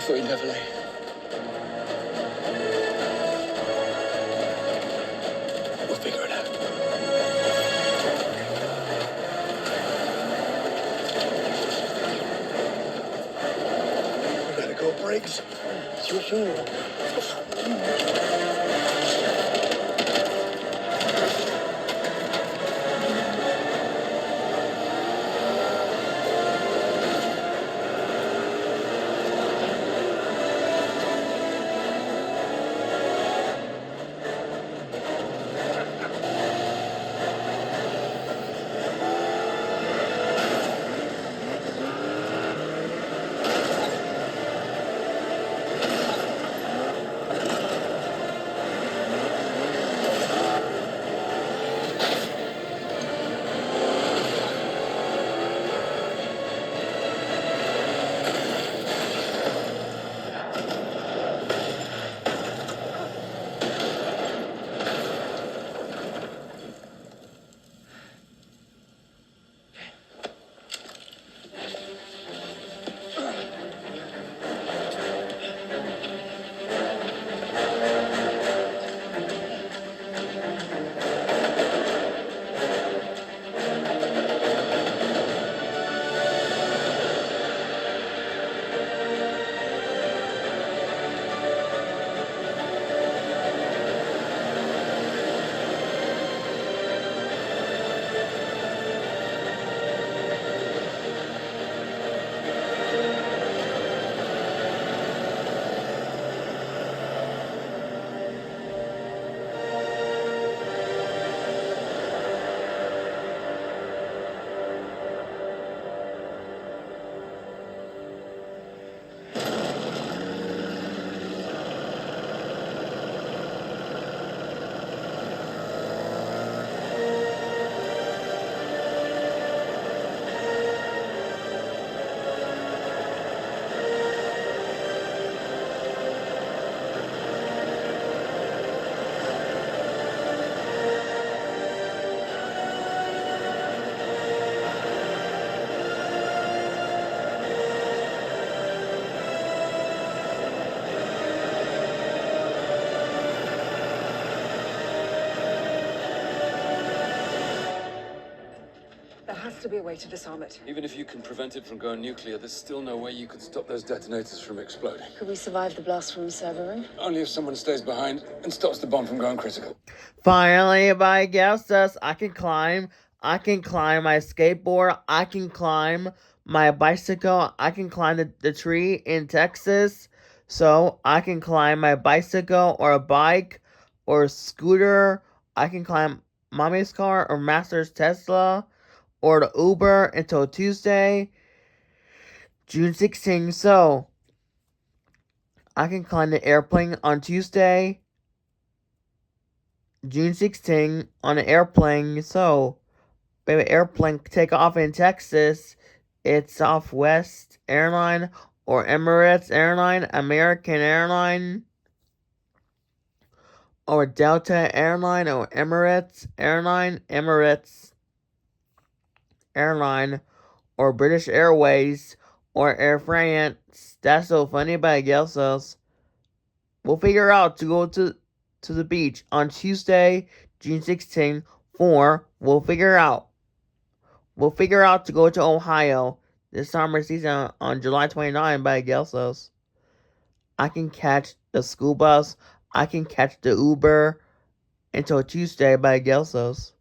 thought you'd never leave. We'll figure it out. We gotta go, Briggs. It's your funeral. There has to be a way to disarm it. Even if you can prevent it from going nuclear, there's still no way you could stop those detonators from exploding. Could we survive the blast from the server room? Only if someone stays behind and stops the bomb from going critical. Finally, by guesses, I can climb my skateboard. I can climb my bicycle. I can climb the tree in Texas. So I can climb my bicycle or a bike or a scooter. I can climb mommy's car or master's Tesla or the Uber until Tuesday, June 16th. So I can climb the airplane on Tuesday, June 16th, on an airplane. So, baby, airplane take off in Texas. It's Southwest Airline or Emirates Airline, American Airline, or Delta Airline or Emirates Airline, Emirates Airline, or British Airways or Air France. That's so funny, but I guess us. We'll figure out to go to the beach on Tuesday, June 16th. We'll figure out to go to Ohio this summer season on July 29th, but I guess us. I can catch the school bus. I can catch the Uber until Tuesday, but I guess us.